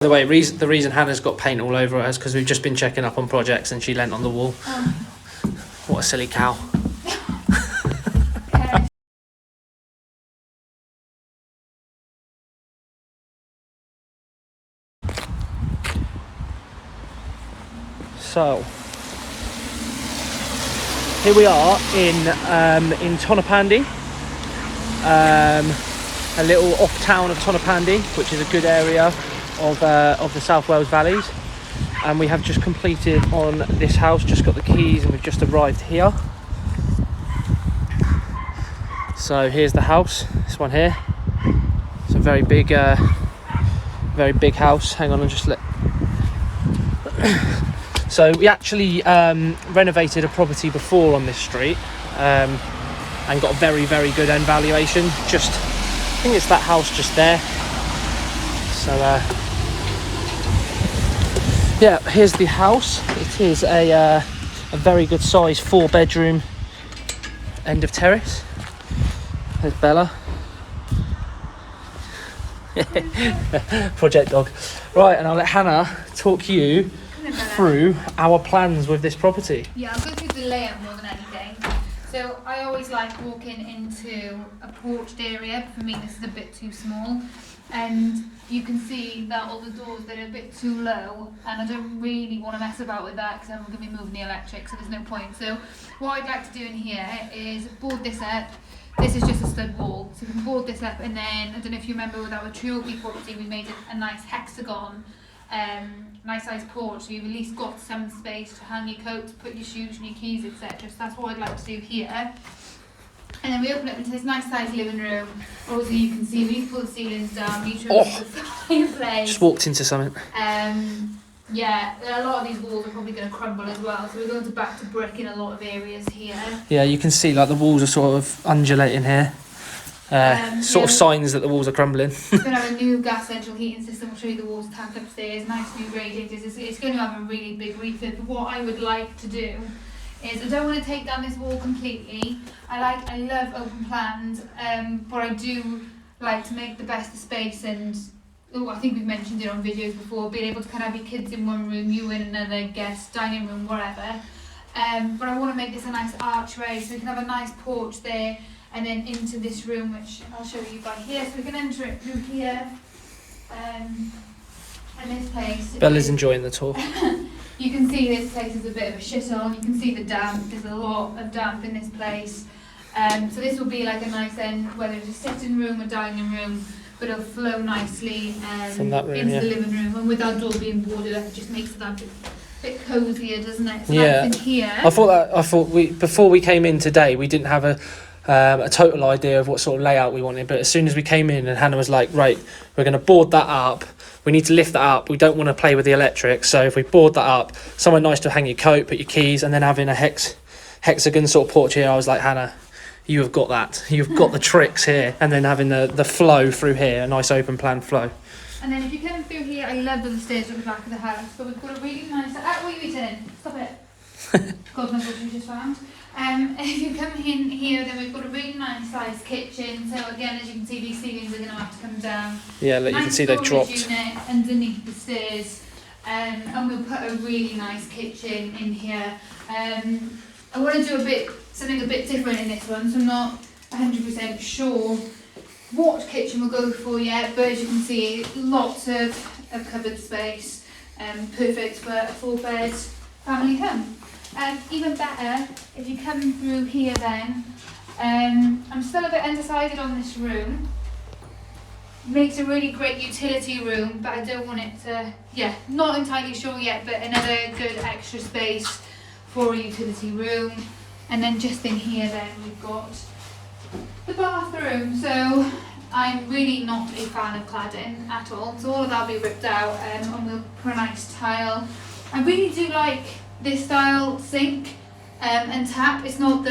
By the way, the reason Hannah's got paint all over her is because we've just been checking up on projects and she leant on the wall. What a silly cow. So, here we are in Tonopandi, a little off town of Tonopandi, which is a good area of the South Wales valleys, and we have just completed on this house, just got the keys and we've just arrived here. So here's the house, this one here. It's a very big house. Hang on, I'll just let... So we actually renovated a property before on this street and got a very, very good end valuation. Just, I think it's that house just there. So yeah, here's the house. It is a very good size 4-bedroom end of terrace. There's Bella. Project dog. Right, and I'll let Hannah talk you through our plans with this property. Yeah, I'll go through the layout more than anything. So I always like walking into a porched area. For me, this is a bit too small, and you can see that all the doors, they're a bit too low, and I don't really want to mess about with that because I'm going to be moving the electric, so there's no point. So what I'd like to do in here is board this up. This is just a stud wall, so we can board this up, and then, I don't know if you remember with our Triobi property, we made a nice hexagon, nice sized porch, so you've at least got some space to hang your coats, put your shoes and your keys, etc. So that's what I'd like to do here. And then we open up into this nice sized living room. Also, you can see we pull the ceilings down, we trim the fireplace. Just walked into something. Yeah, a lot of these walls are probably going to crumble as well, so we're going to back to brick in a lot of areas here. Yeah, you can see like the walls are sort of undulating here. Sort of signs that the walls are crumbling. We're going to have a new gas central heating system. I'll show you the walls tank upstairs, nice new radiators. It's going to have a really big refurb. But what I would like to do is, I don't want to take down this wall completely. I love open plans, but I do like to make the best of space, and I think we've mentioned it on videos before, being able to kind of have your kids in one room, you in another, guest, dining room, whatever. But I want to make this a nice archway, so we can have a nice porch there, and then into this room, which I'll show you by here. So we can enter it through here, and this place. Bella's enjoying the tour. You can see this place is a bit of a shithole. You can see the damp. There's a lot of damp in this place. So this will be like a nice end, whether it's a sitting room or dining room, but it'll flow nicely from that room, into the living room. And with our door being boarded up, it just makes it that bit cosier, doesn't it? So yeah. Nice in here. I thought before we came in today, we didn't have a total idea of what sort of layout we wanted, but as soon as we came in and Hannah was like, right, we're going to board that up, we need to lift that up, we don't want to play with the electric, so if we board that up, somewhere nice to hang your coat, put your keys, and then having a hexagon sort of porch here, I was like, Hannah, you have got that, you've got the tricks here, and then having the flow through here, a nice open plan flow. And then if you come through here, I love the stairs at the back of the house, but we've got a really nice... what are you eating? Stop it. God knows what you just found. If you come in here, then we've got a really nice sized kitchen. So again, as you can see, these ceilings are going to have to come down. Yeah, like you can see they've dropped. Unit underneath the stairs, and we'll put a really nice kitchen in here. I want to do something a bit different in this one, so I'm not 100% sure what kitchen we'll go for yet. But as you can see, lots of cupboard space, perfect for a 4-bed family home. Even better, if you come through here then, I'm still a bit undecided on this room. Makes a really great utility room, but I don't want it to, not entirely sure yet, but another good extra space for a utility room. And then just in here then we've got the bathroom. So I'm really not a fan of cladding at all, so all of that will be ripped out, and we'll put a nice tile. I really do like this style sink and tap. It's not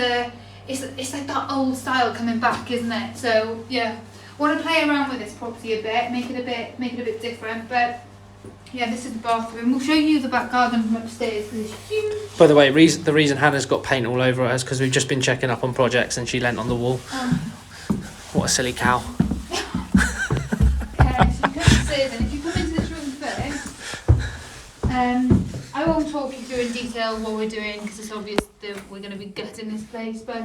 it's like that old style coming back, isn't it? So yeah, want to play around with this property a bit, make it a bit different. But yeah, this is the bathroom. We'll show you the back garden from upstairs. It's huge. By the way, the reason Hannah's got paint all over her is because we've just been checking up on projects and she leant on the wall. What a silly cow. So you come upstairs, and if you come into this room first, I won't talk you through in detail what we're doing because it's obvious that we're going to be gutting this place, but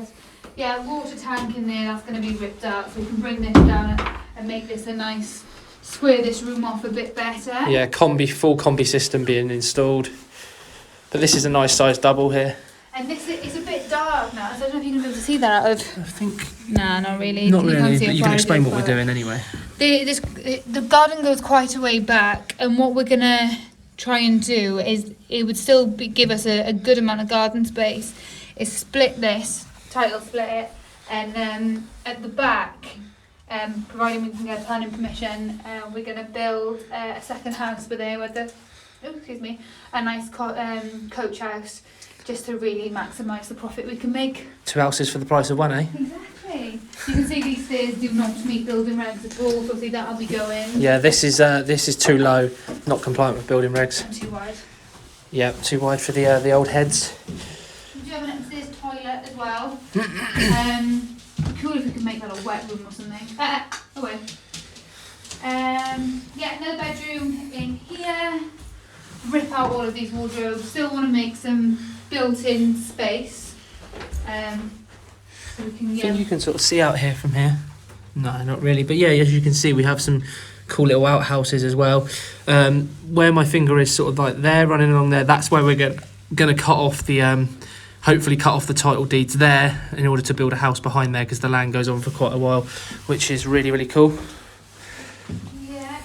yeah, water tank in there, that's going to be ripped out, so we can bring this down and make this a nice, square this room off a bit better. Yeah, full combi system being installed. But this is a nice size double here. And this is a bit dark now, so I don't know if you can be able to see that out of... I think... Nah, not really. Not really, can't see but how you far can it explain is, what we're but doing anyway. The garden goes quite a way back, and what we're going to try and do is, it would still give us a good amount of garden space, is split this, title split it, and at the back, providing we can get planning permission, we're going to build a second house with a nice coach house, just to really maximise the profit we can make. 2 houses for the price of one, eh? Exactly. You can see these stairs do not meet building regs at all, so obviously that'll be going. Yeah, this is too low, not compliant with building regs. And too wide. Yeah, too wide for the old heads. We do have an upstairs toilet as well. Cool if we can make that a wet room or something. Away. Yeah, another bedroom in here. Rip out all of these wardrobes. Still want to make some built-in space. So we can. I think you can sort of see out here from here. No, not really. But yeah, as you can see, we have some cool little outhouses as well. Where my finger is sort of like there, running along there, that's where we're going to cut off the, hopefully cut off the title deeds there in order to build a house behind there, because the land goes on for quite a while, which is really, really cool. Yeah,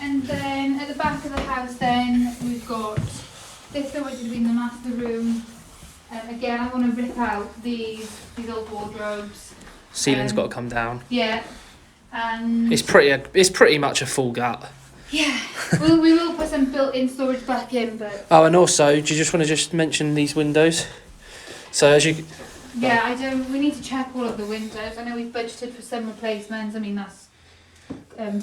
and then at the back of the house then, we've got this which has been the master room. Again, I want to rip out these old wardrobes. Ceiling's got to come down. Yeah, and It's pretty much a full gut. yeah, we will put some built-in storage back in, but Oh, and also, do you just want to just mention these windows? So as you... yeah, we need to check all of the windows. I know we've budgeted for some replacements. I mean, that's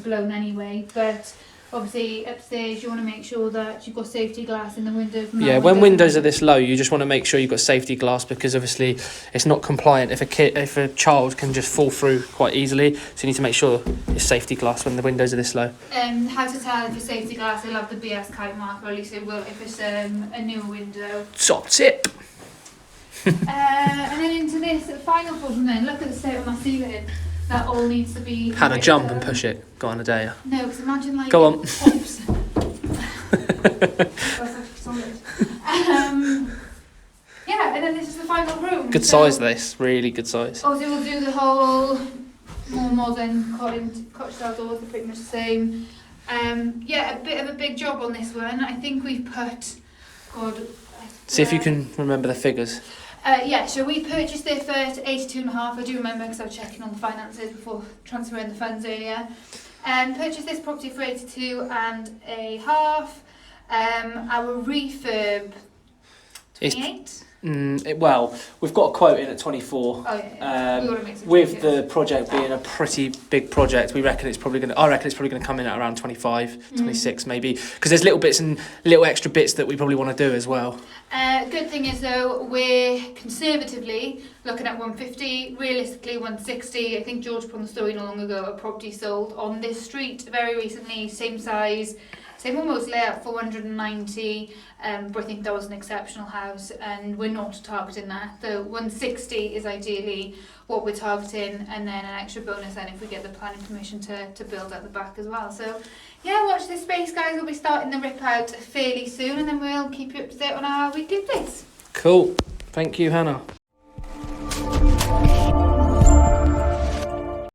blown anyway, but obviously upstairs you want to make sure that you've got safety glass in the windows. Yeah, when windows are this low, you just want to make sure you've got safety glass, because obviously it's not compliant if a child can just fall through quite easily. So you need to make sure it's safety glass when the windows are this low. How to tell if it's safety glass? It'll have the BS kite mark, or at least it will if it's a newer window. Top tip. And then into this final portion then, look at the state of my ceiling. That all needs to be... Had a jump and push it. Got on a day. No, because imagine like... Go on. Pops. That's actually solid. Yeah, and then this is the final room. Good size this, really good size. Obviously we'll do the whole more modern cottage style doors, they're pretty much the same. Yeah, a bit of a big job on this one. I think we've put... See if you can remember the figures. Yeah, so we purchased it for 82.5. I do remember because I was checking on the finances before transferring the funds earlier. Purchased this property for 82.5. Our refurb, 28. Well, we've got a quote in at 24. Oh yeah. We want to make some With changes. the project being a pretty big project, I reckon it's probably going to come in at around 25, 26 maybe, because there's little bits and little extra bits that we probably want to do as well. Good thing is though, we're conservatively looking at 150, realistically 160. I think George put on the story not long ago, a property sold on this street very recently, same size, same almost layout, 490, but I think that was an exceptional house, and we're not targeting that. The 160 is ideally what we're targeting, and then an extra bonus then if we get the planning permission to build at the back as well. So yeah, watch this space guys, we'll be starting the rip out fairly soon, and then we'll keep you up to date on our weekly updates. Cool. Thank you, Hannah.